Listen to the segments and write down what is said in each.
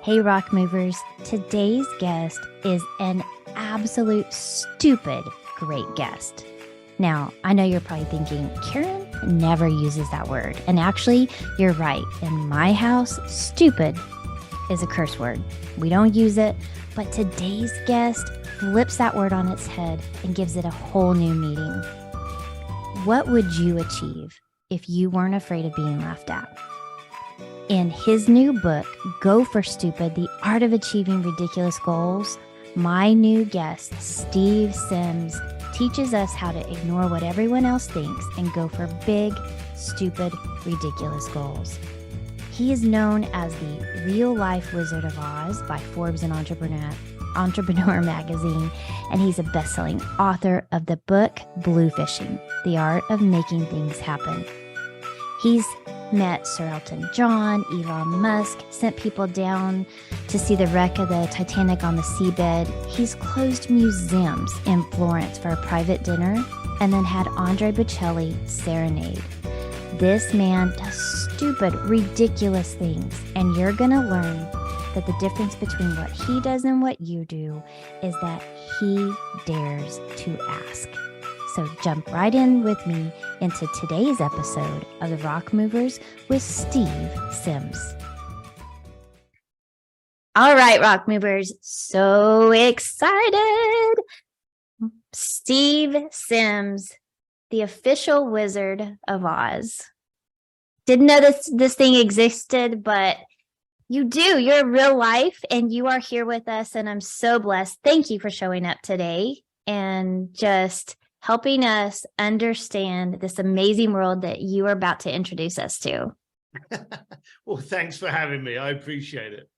Hey, Rock Movers. Today's guest is an absolute stupid great guest. Now, I know you're probably thinking, Karen never uses that word. And actually, you're right. In my house, stupid is a curse word. We don't use it, but today's guest flips that word on its head and gives it a whole new meaning. What would you achieve if you weren't afraid of being laughed at? In his new book, Go for Stupid, The Art of Achieving Ridiculous Goals, my new guest, Steve Sims, teaches us how to ignore what everyone else thinks and go for big, stupid, ridiculous goals. He is known as the real-life Wizard of Oz by Forbes and Entrepreneur magazine, and he's a best-selling author of the book Bluefishing, The Art of Making Things Happen. He's met Sir Elton John, Elon Musk, sent people down to see the wreck of the Titanic on the seabed. He's closed museums in Florence for a private dinner and then had Andre Bocelli serenade. This man does stupid, ridiculous things, and you're going to learn that the difference between what he does and what you do is that he dares to ask. So jump right in with me into today's episode of The Rock Movers with Steve Sims. All right, Rock Movers, so excited. Steve Sims, the official Wizard of Oz. Didn't know this thing existed, but you do. You're real life and you are here with us, and I'm so blessed. Thank you for showing up today and just helping us understand this amazing world that you are about to introduce us to. Well, thanks for having me. I appreciate it.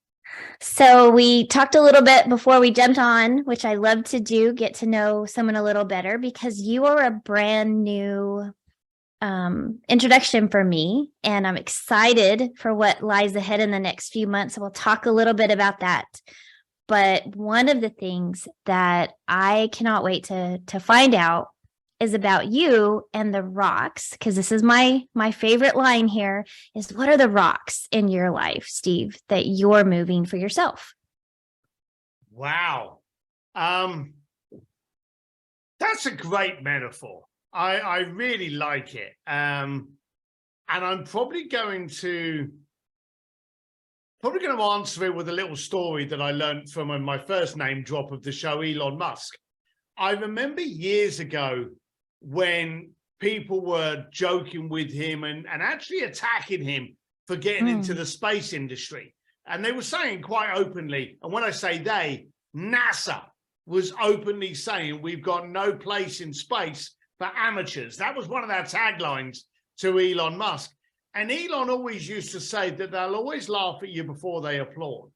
So we talked a little bit before we jumped on, which I love to do, get to know someone a little better, because you are a brand new introduction for me, and I'm excited for what lies ahead in the next few months. So we'll talk a little bit about that. But one of the things that I cannot wait to find out is about you and the rocks, because this is my favorite line here, is what are the rocks in your life, Steve, that you're moving for yourself? Wow. That's a great metaphor. I really like it. And I'm probably going to answer it with a little story that I learned from my first name drop of the show, Elon Musk. I remember years ago when people were joking with him and actually attacking him for getting into the space industry. And they were saying quite openly, and when I say they, NASA was openly saying, we've got no place in space for amateurs. That was one of their taglines to Elon Musk. And Elon always used to say that they'll always laugh at you before they applaud.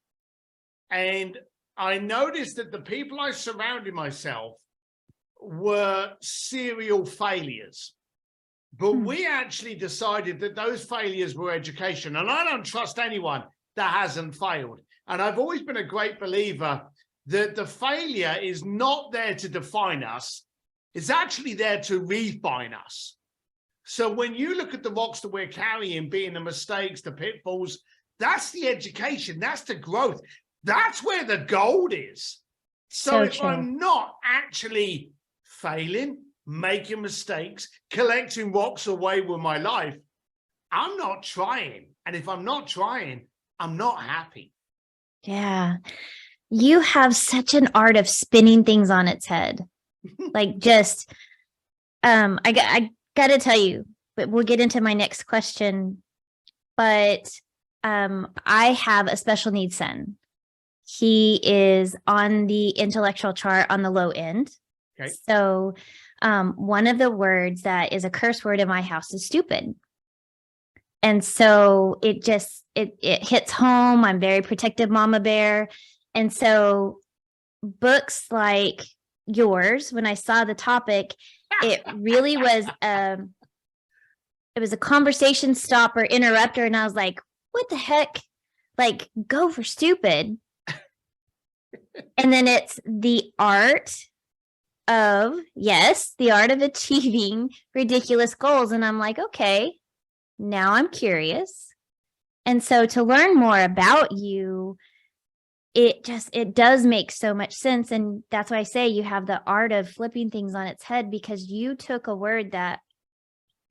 And I noticed that the people I surrounded myself were serial failures. But we actually decided that those failures were education. And I don't trust anyone that hasn't failed. And I've always been a great believer that the failure is not there to define us. It's actually there to refine us. So when you look at the rocks that we're carrying, being the mistakes, the pitfalls, that's the education, that's the growth. That's where the gold is. So if true. I'm not actually failing, making mistakes, collecting rocks away with my life, I'm not trying. And if I'm not trying, I'm not happy. Yeah. You have such an art of spinning things on its head. Like just, I got to tell you, but we'll get into my next question. But I have a special needs son. He is on the intellectual chart on the low end. Okay. So one of the words that is a curse word in my house is stupid. And so it hits home. I'm very protective mama bear. And so books like yours, when I saw the topic, it really was it was a conversation stopper, interrupter, and I was like, what the heck? Like, go for stupid. And then it's the art of achieving ridiculous goals. And I'm like, okay, now I'm curious. And so to learn more about you, it does make so much sense. And that's why I say you have the art of flipping things on its head, because you took a word that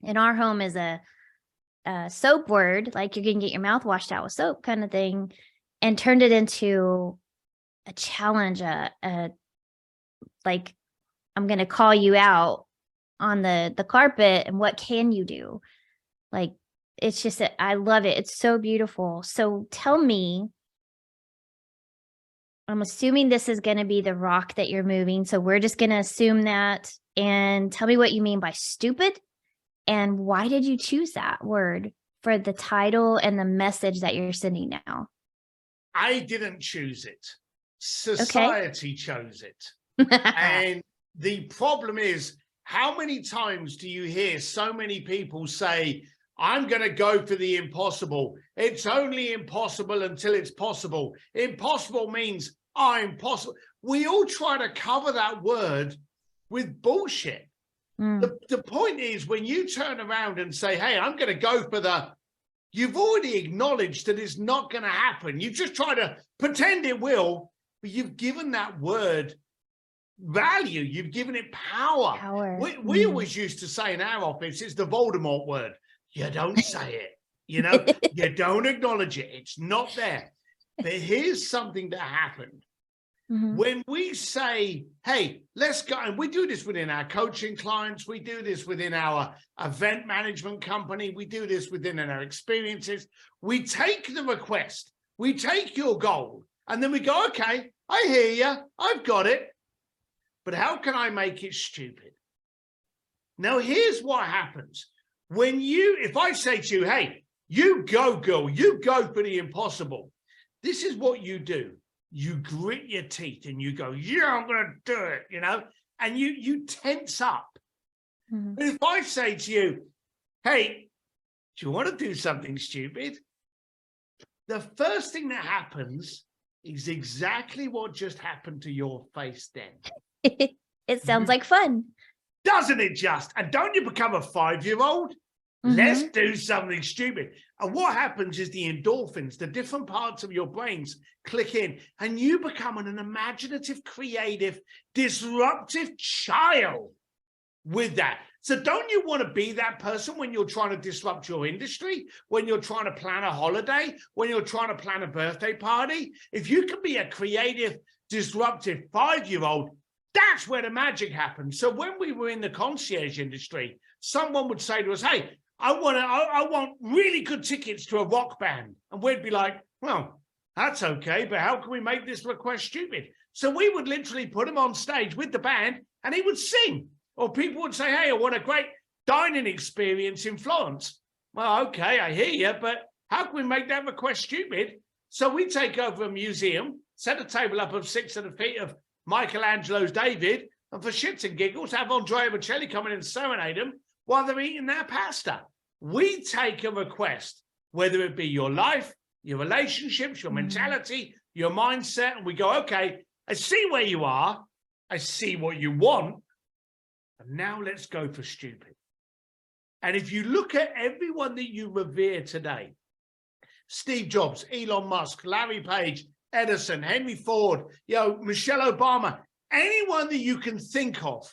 in our home is a soap word, like you're going to get your mouth washed out with soap kind of thing, and turned it into a challenge, like, I'm going to call you out on the carpet, and what can you do? Like, it's just, I love it. It's so beautiful. So tell me, I'm assuming this is going to be the rock that you're moving. So we're just going to assume that, and tell me what you mean by stupid, and why did you choose that word for the title and the message that you're sending now? I didn't choose it. Society chose it. And the problem is, how many times do you hear so many people say, I'm going to go for the impossible. It's only impossible until it's possible. Impossible means I'm possible. We all try to cover that word with bullshit. The point is, when you turn around and say, hey, I'm going to go for you've already acknowledged that it's not going to happen. You just try to pretend it will, but you've given that word value. You've given it power. We always used to say in our office, it's the Voldemort word. You don't say it, you don't acknowledge it. It's not there. But here's something that happened. When we say, hey, let's go, and we do this within our coaching clients, we do this within our event management company, we do this within our experiences, we take the request, we take your goal, and then we go, okay, I hear you, I've got it, but how can I make it stupid? Now, here's what happens. If I say to you, hey, you go, girl, you go for the impossible, this is what you do. You grit your teeth and you go, yeah, I'm going to do it, and you tense up. But if I say to you, hey, do you want to do something stupid? The first thing that happens is exactly what just happened to your face then. It sounds like fun. Doesn't it just? And don't you become a 5-year-old? Let's do something stupid. And what happens is the endorphins, the different parts of your brains click in, and you become an imaginative, creative, disruptive child with that. So don't you want to be that person when you're trying to disrupt your industry, when you're trying to plan a holiday, when you're trying to plan a birthday party? If you can be a creative, disruptive 5-year-old, that's where the magic happens. So when we were in the concierge industry, someone would say to us, hey, I want really good tickets to a rock band. And we'd be like, well, that's okay, but how can we make this request stupid? So we would literally put him on stage with the band and he would sing. Or people would say, hey, I want a great dining experience in Florence. Well, okay, I hear you, but how can we make that request stupid? So we take over a museum, set a table up of 6 at the feet of Michelangelo's David, and for shits and giggles, have Andrea Bocelli come in and serenade them while they're eating their pasta. We take a request, whether it be your life, your relationships, your mentality, your mindset, and we go, okay, I see where you are, I see what you want, and now let's go for stupid. And if you look at everyone that you revere today, Steve Jobs, Elon Musk, Larry Page, Edison, Henry Ford, Michelle Obama, anyone that you can think of,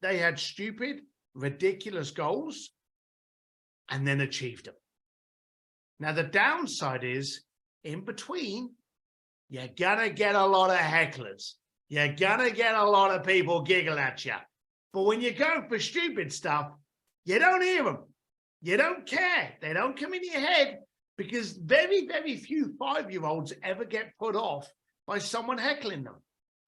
they had stupid, ridiculous goals and then achieved them. Now, the downside is, in between, you're going to get a lot of hecklers. You're going to get a lot of people giggle at you. But when you're going for stupid stuff, you don't hear them. You don't care. They don't come in your head, because very, very few 5-year-olds ever get put off by someone heckling them,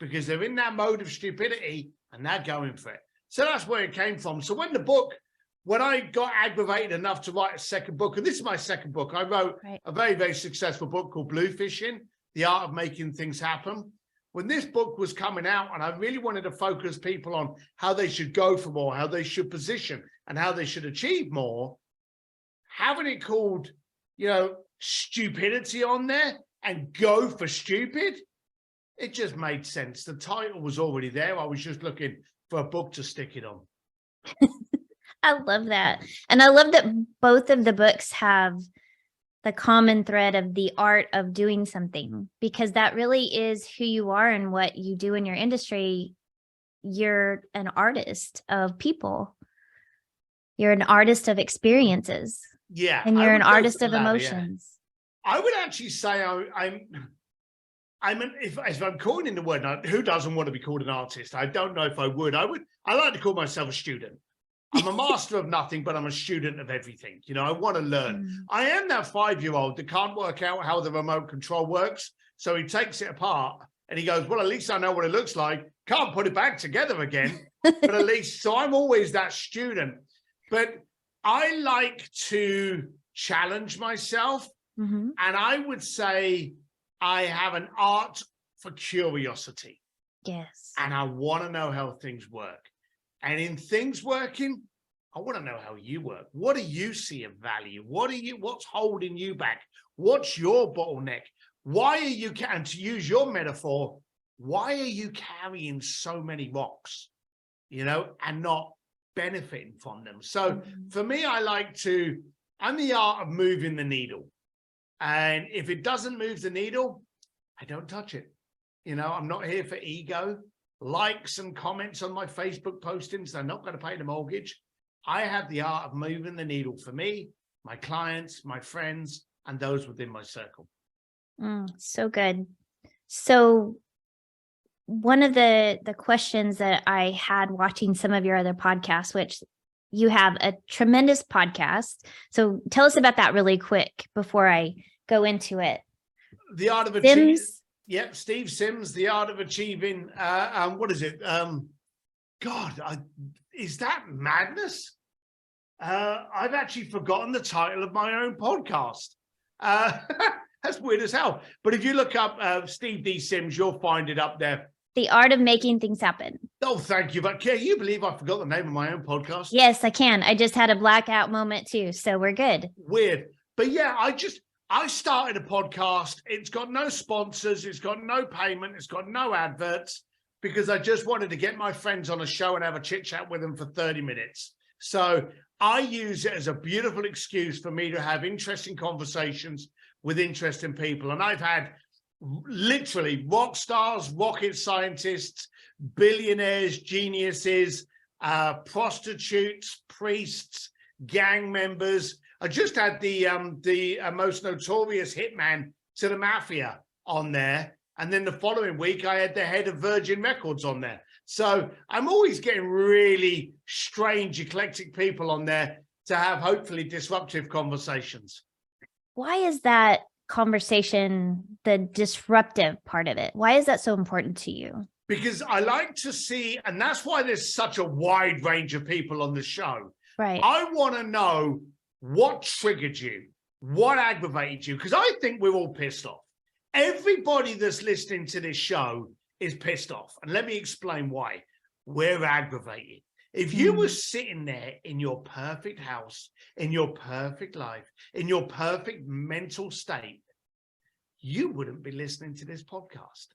because they're in that mode of stupidity and they're going for it. So that's where it came from. So when I got aggravated enough to write a second book, and this is my second book, I wrote a very, very successful book called Bluefishing, The Art of Making Things Happen. When this book was coming out, and I really wanted to focus people on how they should go for more, how they should position, and how they should achieve more, having it called, stupidity on there and go for stupid, it just made sense. The title was already there. I was just looking for a book to stick it on. I love that. And I love that both of the books have the common thread of the art of doing something, because that really is who you are and what you do in your industry. You're an artist of people. You're an artist of experiences. Yeah. And you're an artist of Yeah. emotions. I would actually say if I'm coining the word, now, who doesn't want to be called an artist? I don't know if I would. I like to call myself a student. I'm a master of nothing, but I'm a student of everything. You know, I want to learn. I am that 5-year-old that can't work out how the remote control works. So he takes it apart and he goes, well, at least I know what it looks like. Can't put it back together again, but at least, so I'm always that student. But I like to challenge myself. And I would say I have an art for curiosity. Yes. And I want to know how things work. And in things working, I want to know how you work. What do you see of value? What's holding you back? What's your bottleneck? Why are you, and to use your metaphor, why are you carrying so many rocks, you know, and not benefiting from them? So for me, I'm the art of moving the needle. And if it doesn't move the needle, I don't touch it. You know, I'm not here for ego. Likes and comments on my Facebook postings, they're not going to pay the mortgage. I have the art of moving the needle for me, my clients, my friends, and those within my circle. So good. So one of the questions that I had watching some of your other podcasts, which you have a tremendous podcast. So tell us about that really quick before I go into it. The Art of Achieving. Yep, Steve Sims, The Art of Achieving. What is it? Is that madness? I've actually forgotten the title of my own podcast. That's weird as hell. But if you look up Steve D. Sims, you'll find it up there. The Art of Making Things Happen. Oh, thank you. But can you believe I forgot the name of my own podcast? Yes, I can. I just had a blackout moment too, so we're good. Weird. But yeah, I started a podcast. It's got no sponsors. It's got no payment. It's got no adverts, because I just wanted to get my friends on a show and have a chit chat with them for 30 minutes. So I use it as a beautiful excuse for me to have interesting conversations with interesting people. And I've had literally rock stars, rocket scientists, billionaires, geniuses, prostitutes, priests, gang members. I just had the most notorious hitman to the mafia on there. And then the following week, I had the head of Virgin Records on there. So I'm always getting really strange, eclectic people on there to have hopefully disruptive conversations. Why is that conversation the disruptive part of it? Why is that so important to you? Because I like to see, and that's why there's such a wide range of people on the show. Right. I want to know what triggered you, what aggravated you, because I think we're all pissed off. Everybody that's listening to this show is pissed off. And let me explain why. We're aggravated. If you were sitting there in your perfect house, in your perfect life, in your perfect mental state, you wouldn't be listening to this podcast.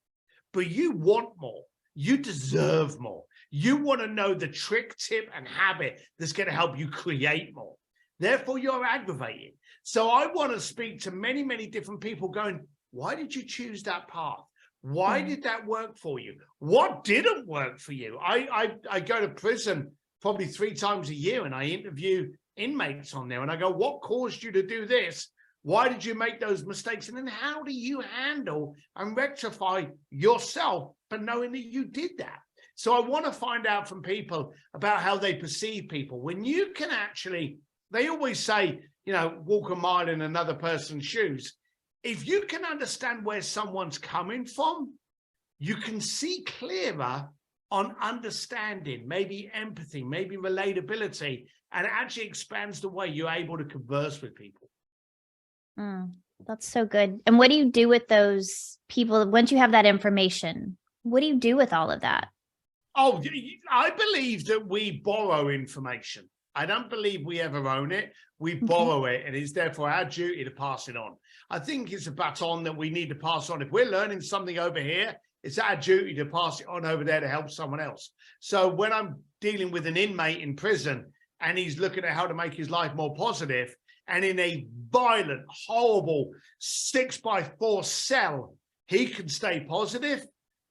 But you want more. You deserve more. You want to know the trick, tip, and habit that's going to help you create more. Therefore, you're aggravated. So I want to speak to many, many different people going, why did you choose that path? Why did that work for you? What didn't work for you? I go to prison probably 3 times a year and I interview inmates on there and I go, what caused you to do this? Why did you make those mistakes? And then how do you handle and rectify yourself for knowing that you did that? So I want to find out from people about how they perceive people. When you can actually, they always say, you know, walk a mile in another person's shoes. If you can understand where someone's coming from, you can see clearer on understanding, maybe empathy, maybe relatability, and it actually expands the way you're able to converse with people. That's so good. And what do you do with those people once you have that information? What do you do with all of that? Oh, I believe that we borrow information. I don't believe we ever own it. We borrow it, and it's therefore our duty to pass it on. I think it's a baton that we need to pass on. If we're learning something over here, it's our duty to pass it on over there to help someone else. So when I'm dealing with an inmate in prison and he's looking at how to make his life more positive, and in a violent, horrible 6x4 cell, he can stay positive,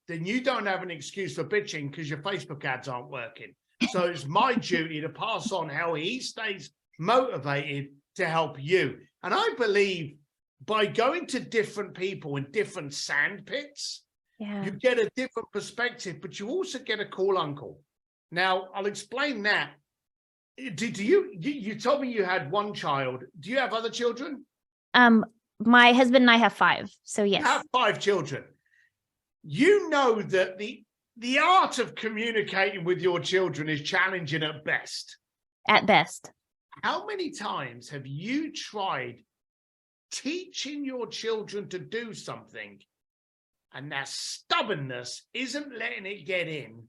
then you don't have an excuse for bitching because your Facebook ads aren't working. So it's my duty to pass on how he stays motivated to help you. And I believe by going to different people in different sand pits, you get a different perspective, but you also get a cool uncle. Now, I'll explain that. You told me you had one child. Do you have other children? My husband and I have 5. So yes. You have 5 children. You know that the art of communicating with your children is challenging at best. At best. How many times have you tried teaching your children to do something and their stubbornness isn't letting it get in?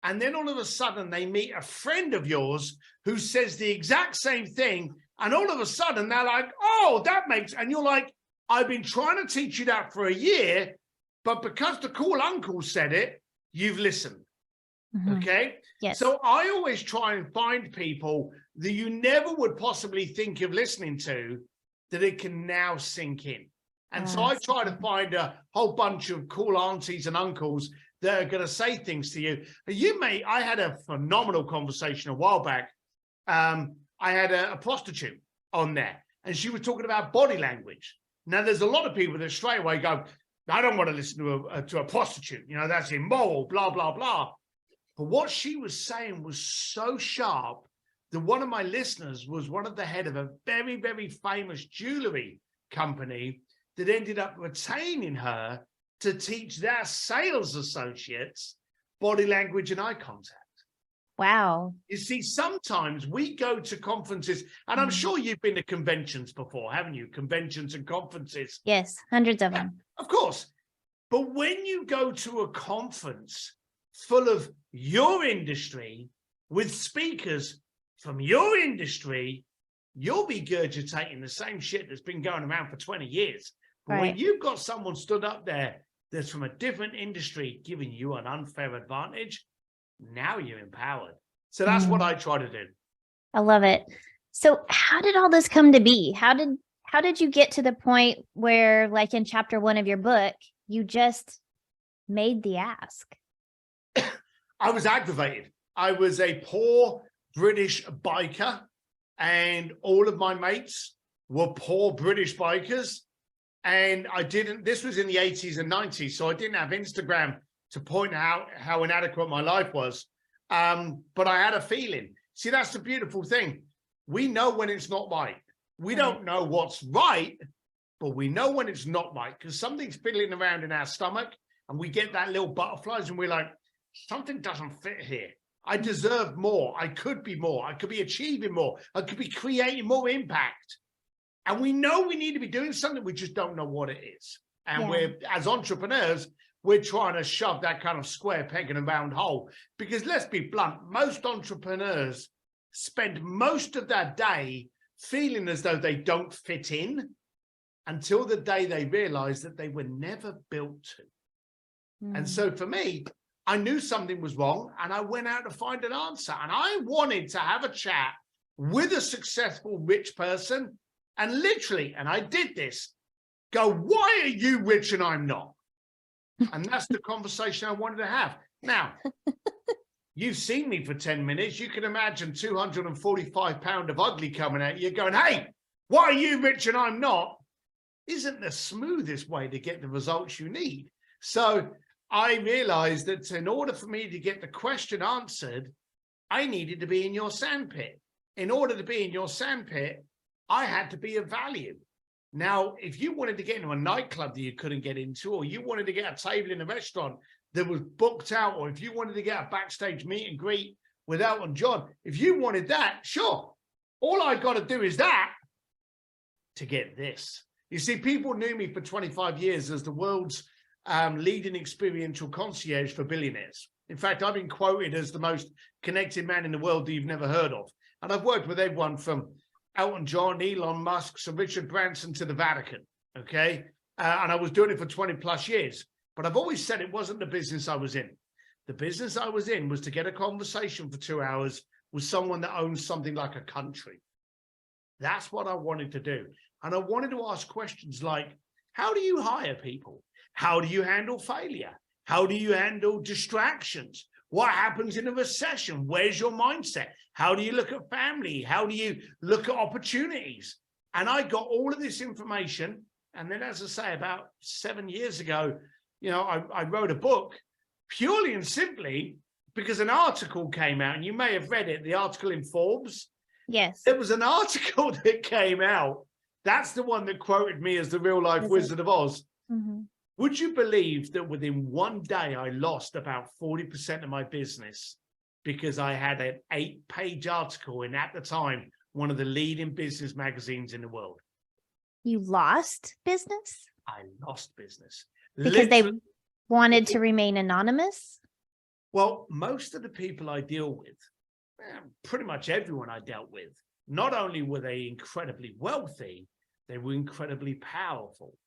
And then all of a sudden they meet a friend of yours who says the exact same thing. And all of a sudden they're like, oh, that makes, and you're like, I've been trying to teach you that for a year, but because the cool uncle said it, you've listened. Okay. Yes. So I always try and find people that you never would possibly think of listening to, that it can now sink in. And so I try to find a whole bunch of cool aunties and uncles that are going to say things to you. I had a phenomenal conversation a while back. I had a prostitute on there, and she was talking about body language. Now, there's a lot of people that straight away go, I don't want to listen to a prostitute. You know, that's immoral, blah, blah, blah. But what she was saying was so sharp that one of my listeners was one of the head of a very, very famous jewelry company that ended up retaining her to teach their sales associates body language and eye contact. Wow. You see, sometimes we go to conferences, and I'm sure you've been to conventions before, haven't you? Conventions and conferences. Yes, hundreds of them. Of course. But when you go to a conference full of your industry with speakers from your industry, you'll be regurgitating the same shit that's been going around for 20 years. But when you've got someone stood up there that's from a different industry giving you an unfair advantage, now you're empowered. So that's what I try to do. I love it. So how did all this come to be? How did you get to the point where, like in chapter 1 of your book, you just made the ask? I was aggravated. I was a poor British biker, and all of my mates were poor British bikers. And this was in the 80s and 90s, so I didn't have Instagram to point out how inadequate my life was. But I had a feeling. See, that's the beautiful thing. We know when it's not right. We don't know what's right, but we know when it's not right, because something's fiddling around in our stomach and we get that little butterflies and we're like, something doesn't fit here. I deserve more. I could be more. I could be achieving more. I could be creating more impact. And we know we need to be doing something. We just don't know what it is. And we're, as entrepreneurs, we're trying to shove that kind of square peg in a round hole. Because let's be blunt, most entrepreneurs spend most of their day feeling as though they don't fit in until the day they realize that they were never built to. And so for me, I knew something was wrong, and I went out to find an answer. And I wanted to have a chat with a successful rich person and literally, and I did this, go, why are you rich and I'm not? And that's the conversation I wanted to have. Now, you've seen me for 10 minutes. You can imagine 245 pounds of ugly coming at you going, hey, why are you rich and I'm not? Isn't the smoothest way to get the results you need. So I realized that in order for me to get the question answered, I needed to be in your sandpit. In order to be in your sandpit, I had to be of value. Now, if you wanted to get into a nightclub that you couldn't get into, or you wanted to get a table in a restaurant that was booked out, or if you wanted to get a backstage meet and greet with Elton John, if you wanted that, sure. All I got to do is that to get this. You see, people knew me for 25 years as the world's leading experiential concierge for billionaires. In fact, I've been quoted as the most connected man in the world that you've never heard of. And I've worked with everyone from Elton John, Elon Musk, Sir Richard Branson to the Vatican, okay? And I was doing it for 20 plus years. But I've always said it wasn't the business I was in. The business I was in was to get a conversation for 2 hours with someone that owns something like a country. That's what I wanted to do. And I wanted to ask questions like, how do you hire people? How do you handle failure? How do you handle distractions? What happens in a recession? Where's your mindset? How do you look at family? How do you look at opportunities? And I got all of this information. And then, as I say, about 7 years ago, I wrote a book purely and simply because an article came out, and you may have read it, the article in Forbes. Yes. There was an article that came out. That's the one that quoted me as the real life Wizard of Oz. Mm-hmm. Would you believe that within one day, I lost about 40% of my business because I had an 8-page article in, at the time, one of the leading business magazines in the world? You lost business? I lost business. Because they wanted to remain anonymous? Well, most of the people I deal with, pretty much everyone I dealt with, not only were they incredibly wealthy, they were incredibly powerful.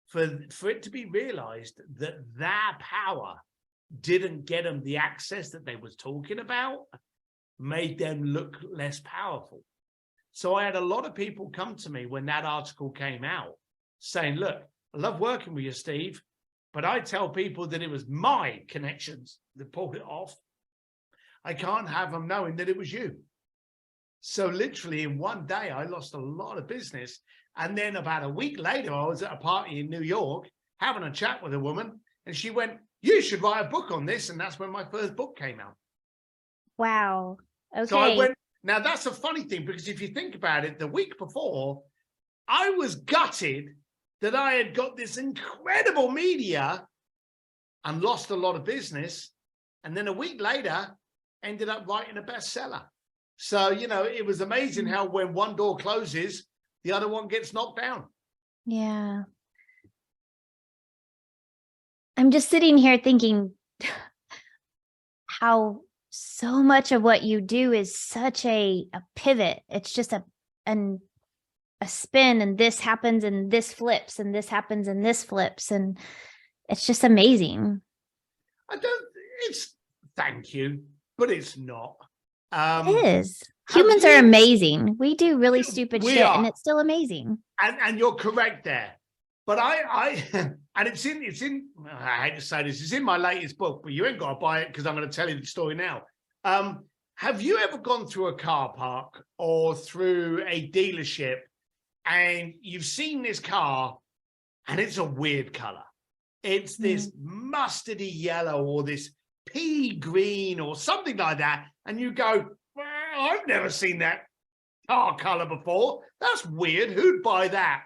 For it to be realized that their power didn't get them the access that they was talking about, made them look less powerful. So I had a lot of people come to me when that article came out saying, look, I love working with you, Steve, but I tell people that it was my connections that pulled it off. I can't have them knowing that it was you. So literally in one day, I lost a lot of business. And then about a week later, I was at a party in New York having a chat with a woman, and she went, you should write a book on this. And that's when my first book came out. Wow. Okay. So I went, now that's a funny thing, because if you think about it, the week before, I was gutted that I had got this incredible media and lost a lot of business. And then a week later, ended up writing a bestseller. So, it was amazing how when one door closes, the other one gets knocked down. Yeah. I'm just sitting here thinking how so much of what you do is such a pivot. It's just a spin, and this happens and this flips and this happens and this flips. And it's just amazing. Thank you, but it's not. It is. Humans are amazing. We do really stupid shit, and it's still amazing. And you're correct there. But I and it's in, I hate to say this, it's in my latest book, but you ain't got to buy it because I'm going to tell you the story now. Have you ever gone through a car park or through a dealership and you've seen this car and it's a weird color? It's this mustardy yellow or this pea green or something like that. And you go, well, I've never seen that car color before. That's weird. Who'd buy that?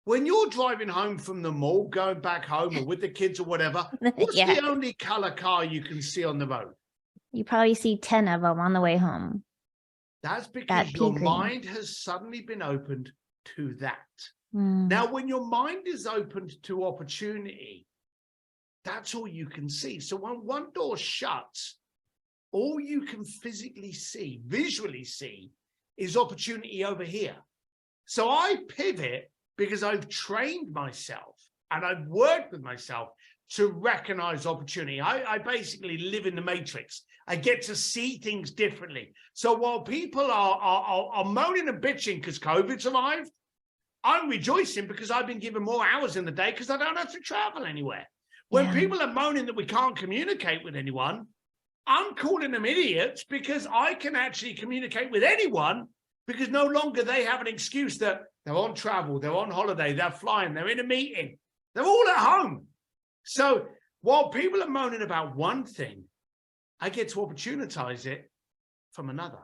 When you're driving home from the mall, going back home or with the kids or whatever, what's the only color car you can see on the road? You probably see 10 of them on the way home. That's because your mind has suddenly been opened to that. Now, when your mind is opened to opportunity, that's all you can see. So when one door shuts, all you can physically see, visually see, is opportunity over here. So I pivot because I've trained myself and I've worked with myself to recognize opportunity. I basically live in the matrix. I get to see things differently. So while people are moaning and bitching because COVID's arrived, I'm rejoicing because I've been given more hours in the day because I don't have to travel anywhere. When people are moaning that we can't communicate with anyone, I'm calling them idiots because I can actually communicate with anyone, because no longer they have an excuse that they're on travel, they're on holiday, they're flying, they're in a meeting, they're all at home. So while people are moaning about one thing, I get to opportunize it from another.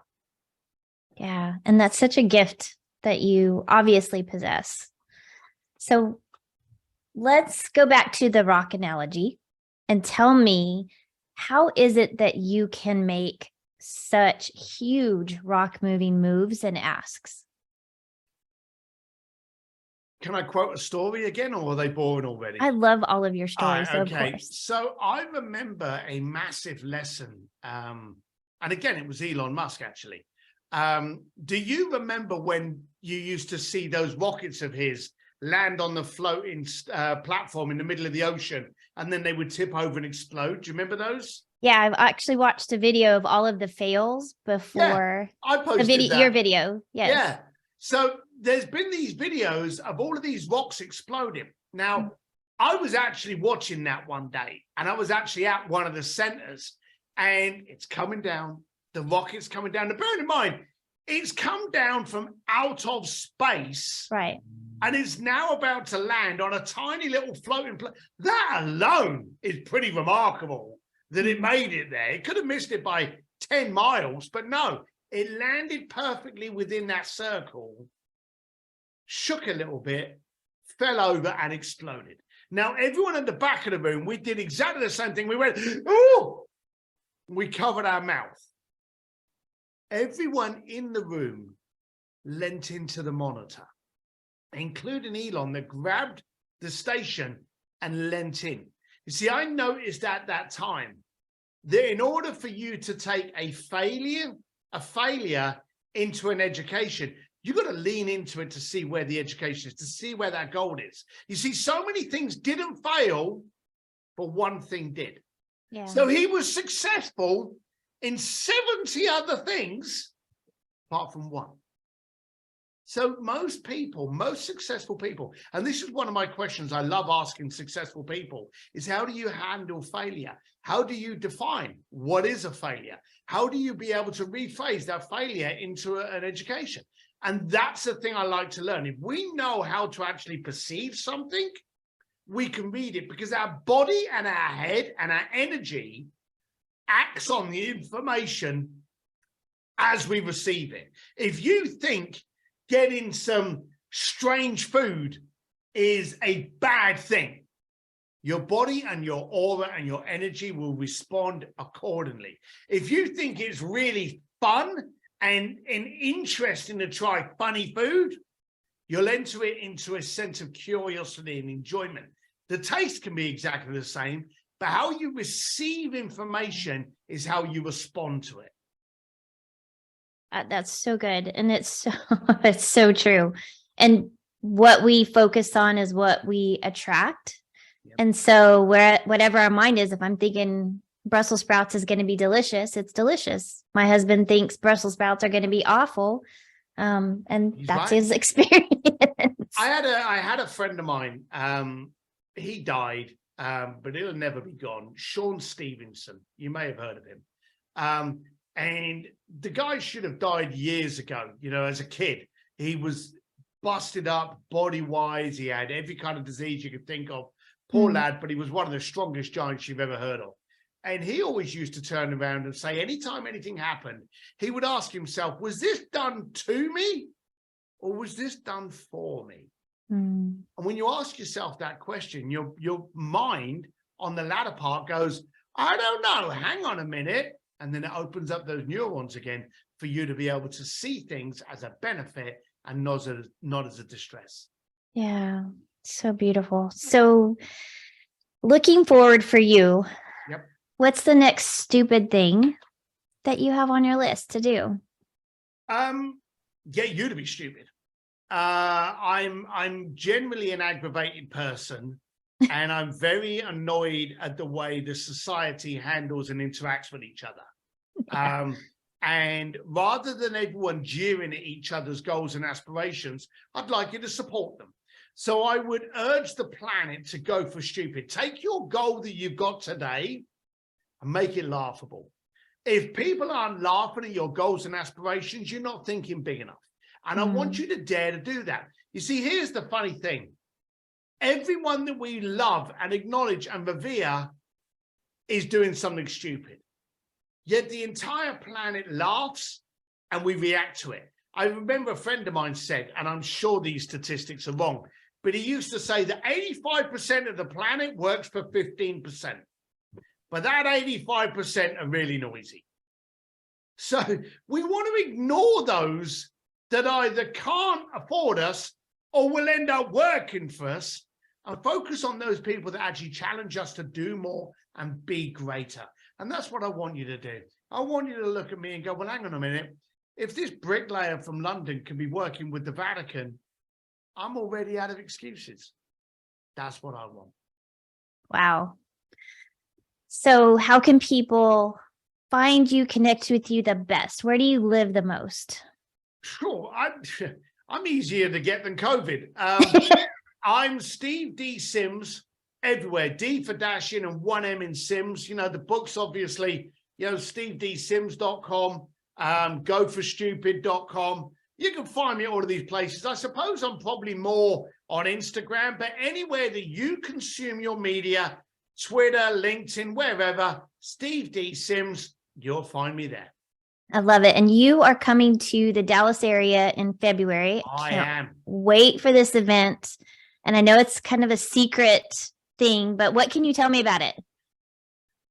Yeah, and that's such a gift that you obviously possess. So let's go back to the rock analogy and tell me, how is it that you can make such huge rock moving moves and asks? Can I quote a story again, or are they boring already? I love all of your stories. Okay. Of course. So I remember a massive lesson. And again, it was Elon Musk, actually. Do you remember when you used to see those rockets of his land on the floating platform in the middle of the ocean, and then they would tip over and explode? Do you remember those? Yeah, I've actually watched a video of all of the fails before I posted your video. Yes. Yeah. So there's been these videos of all of these rocks exploding. Now, I was actually watching that one day, and I was actually at one of the centers, and it's coming down. The rocket's coming down. Now, bear in mind, it's come down from out of space, Right. and is now about to land on a tiny little floating plane. That alone is pretty remarkable that it made it there. It could have missed it by 10 miles, but no, it landed perfectly within that circle, shook a little bit, fell over, and exploded. Now, everyone at the back of the room, we did exactly the same thing. We went, "Ooh!" We covered our mouth. Everyone in the room leant into the monitor, including Elon, that grabbed the station and leant in. You see, I noticed at that time that in order for you to take a failure into an education, you've got to lean into it to see where the education is, to see where that goal is. You see, so many things didn't fail, but one thing did. Yeah. So he was successful in 70 other things, apart from one. So most people, most successful people, and this is one of my questions I love asking successful people, is how do you handle failure? How do you define what is a failure? How do you be able to rephrase that failure into an education? And that's the thing I like to learn. If we know how to actually perceive something, we can read it, because our body and our head and our energy acts on the information as we receive it. If you think getting some strange food is a bad thing, your body and your aura and your energy will respond accordingly. If you think it's really fun and interesting to try funny food, you'll enter it into a sense of curiosity and enjoyment. The taste can be exactly the same, but how you receive information is how you respond to it. That's so good. And it's it's so true. And what we focus on is what we attract. Yep. And so whatever our mind is, if I'm thinking Brussels sprouts is going to be delicious, it's delicious. My husband thinks Brussels sprouts are going to be awful. And He's that's right. his experience. I had a friend of mine. He died, but he'll never be gone. Sean Stevenson. You may have heard of him. And the guy should have died years ago. You know, as a kid, he was busted up body-wise. He had every kind of disease you could think of. Poor lad, but he was one of the strongest giants you've ever heard of. And he always used to turn around and say, anytime anything happened, he would ask himself, was this done to me or was this done for me? And when you ask yourself that question, your mind on the latter part goes, I don't know, hang on a minute. And then it opens up those neurons again for you to be able to see things as a benefit and not as a distress. Yeah, so beautiful. So looking forward for you, yep. What's the next stupid thing that you have on your list to do? Get you to be stupid. I'm generally an aggravated person, and I'm very annoyed at the way the society handles and interacts with each other. Yeah. And rather than everyone jeering at each other's goals and aspirations, I'd like you to support them. So I would urge the planet to go for stupid. Take your goal that you've got today and make it laughable. If people aren't laughing at your goals and aspirations, you're not thinking big enough. And I want you to dare to do that. You see, here's the funny thing. Everyone that we love and acknowledge and revere is doing something stupid. Yet the entire planet laughs and we react to it. I remember a friend of mine said, and I'm sure these statistics are wrong, but he used to say that 85% of the planet works for 15%. But that 85% are really noisy. So we want to ignore those that either can't afford us or will end up working for us, and focus on those people that actually challenge us to do more and be greater. And that's what I want you to do. I want you to look at me and go, well, hang on a minute. If this bricklayer from London can be working with the Vatican, I'm already out of excuses. That's what I want. Wow. So how can people find you, connect with you the best? Where do you live the most? Sure. I'm easier to get than COVID. I'm Steve D. Sims everywhere. D for dashing and 1M in Sims. You know, the books, obviously, you know, stevedsims.com, goforstupid.com. You can find me at all of these places. I suppose I'm probably more on Instagram, but anywhere that you consume your media, Twitter, LinkedIn, wherever, Steve D. Sims, you'll find me there. I love it. And you are coming to the Dallas area in February. I am. Wait for this event. And I know it's kind of a secret thing, but what can you tell me about it?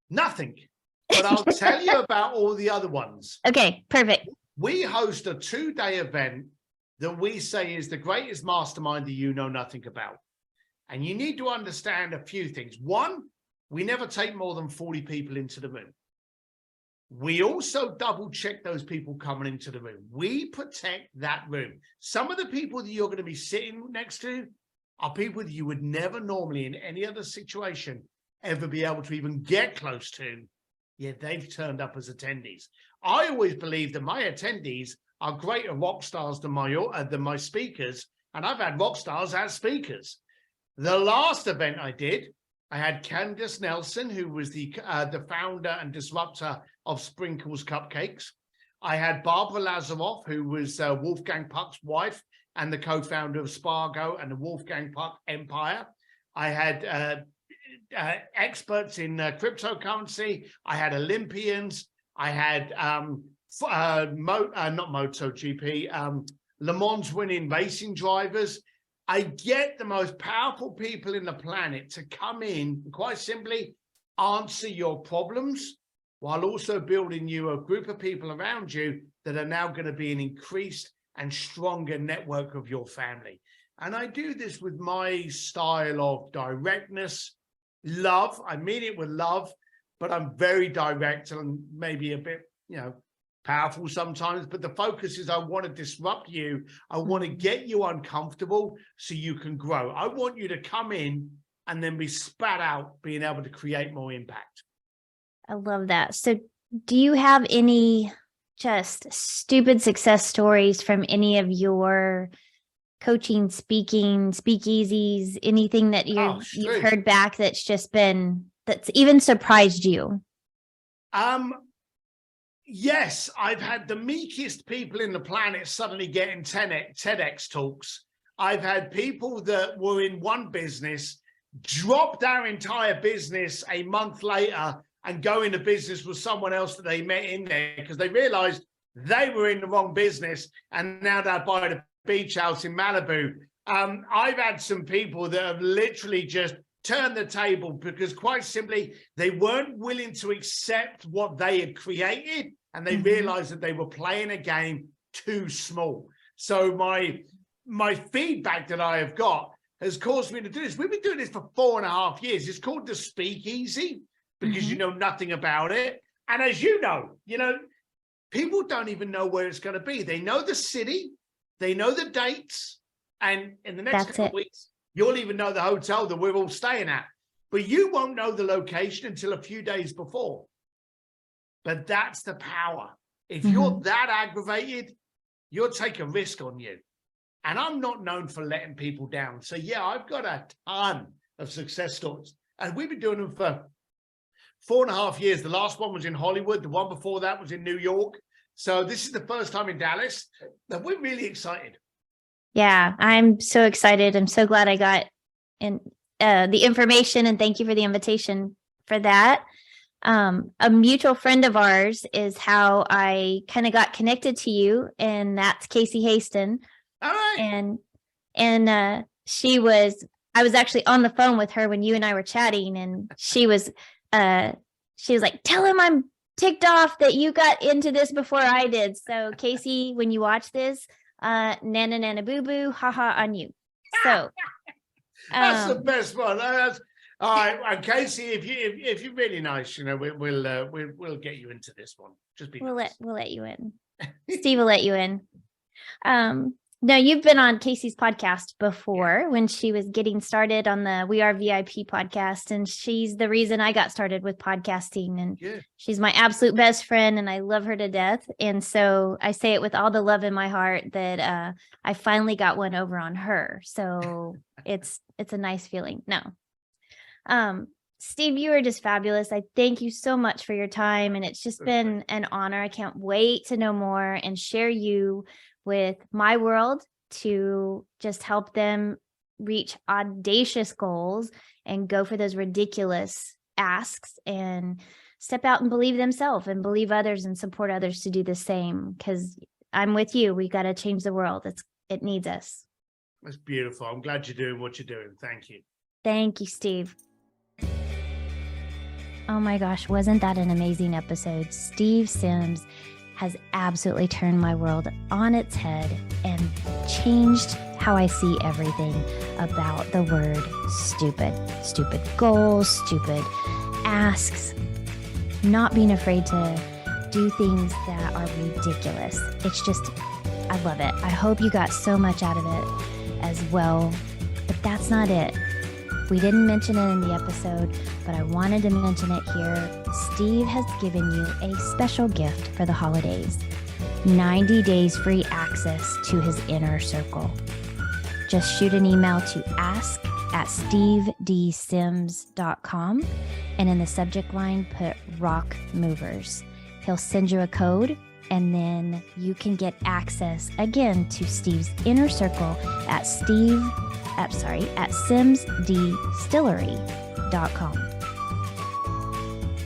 Nothing. But I'll tell you about all the other ones. Okay, perfect. We host a 2-day event that we say is the greatest mastermind that you know nothing about. And you need to understand a few things. One, we never take more than 40 people into the room. We also double check those people coming into the room. We protect that room. Some of the people that you're going to be sitting next to are people that you would never normally in any other situation ever be able to even get close to. Yet they've turned up as attendees. I always believe that my attendees are greater rock stars than my speakers, and I've had rock stars as speakers. The last event I did, I had Candace Nelson, who was the founder and disruptor of Sprinkles Cupcakes. I had Barbara Lazaroff, who was Wolfgang Puck's wife and the co-founder of Spargo and the Wolfgang Puck Empire. I had experts in cryptocurrency. I had Olympians. I had not MotoGP, Le Mans winning racing drivers. I get the most powerful people in the planet to come in and quite simply answer your problems while also building you a group of people around you that are now going to be an increased and stronger network of your family. And I do this with my style of directness, love. I mean it with love, but I'm very direct and maybe a bit, powerful sometimes. But the focus is I want to disrupt you. I want to get you uncomfortable so you can grow. I want you to come in and then be spat out, being able to create more impact. I love that. So do you have any just stupid success stories from any of your coaching, speaking, speakeasies, anything that you've heard back that's even surprised you? Yes, I've had the meekest people in the planet suddenly getting TEDx talks. I've had people that were in one business drop their entire business a month later and go into business with someone else that they met in there because they realized they were in the wrong business and now they're buying a beach house in Malibu. I've had some people that have literally just turned the table because quite simply, they weren't willing to accept what they had created and they realized that they were playing a game too small. So my feedback that I have got has caused me to do this. We've been doing this for 4.5 years. It's called the Speakeasy because you know nothing about it. And as you know, people don't even know where it's going to be. They know the city, they know the dates, and in the next couple of weeks, you'll even know the hotel that we're all staying at. But you won't know the location until a few days before. But that's the power. If you're that aggravated, you'll take a risk on you. And I'm not known for letting people down. So yeah, I've got a ton of success stories. And we've been doing them for 4.5 years. The last one was in Hollywood. The one before that was in New York. So this is the first time in Dallas. And we're really excited. Yeah, I'm so excited. I'm so glad I got the information, and thank you for the invitation for that. A mutual friend of ours is how I kind of got connected to you, and that's Casey Haston. All right. And I was actually on the phone with her when you and I were chatting, and she was like, tell him I'm ticked off that you got into this before I did. So Casey, when you watch this, nana nana boo boo, haha on you. So that's the best one. All right, and Casey, if you're really nice, we'll get you into this one. Just be we'll nice. let you in. Steve will let you in. No, you've been on Casey's podcast before when she was getting started on the We Are VIP podcast. And she's the reason I got started with podcasting. And she's my absolute best friend and I love her to death. And so I say it with all the love in my heart that I finally got one over on her. So it's a nice feeling. No. Steve, you are just fabulous. I thank you so much for your time. And it's just been an honor. I can't wait to know more and share you with my world to just help them reach audacious goals and go for those ridiculous asks and step out and believe themselves and believe others and support others to do the same. Because I'm with you. We got to change the world. It needs us. That's beautiful. I'm glad you're doing what you're doing. Thank you. Thank you, Steve. Oh my gosh, wasn't that an amazing episode? Steve Sims has absolutely turned my world on its head and changed how I see everything about the word stupid. Stupid goals, stupid asks, not being afraid to do things that are ridiculous. It's just, I love it. I hope you got so much out of it as well, but that's not it. We didn't mention it in the episode, but I wanted to mention it here. Steve has given you a special gift for the holidays. 90 days free access to his inner circle. Just shoot an email to ask@stevedsims.com and in the subject line put Rock Movers. He'll send you a code and then you can get access again to Steve's inner circle at simsdistillery.com.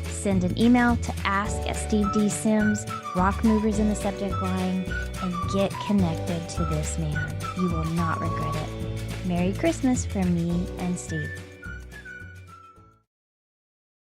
Send an email to ask@SteveDSims, Rock Movers in the subject line, and get connected to this man. You will not regret it. Merry Christmas from me and Steve.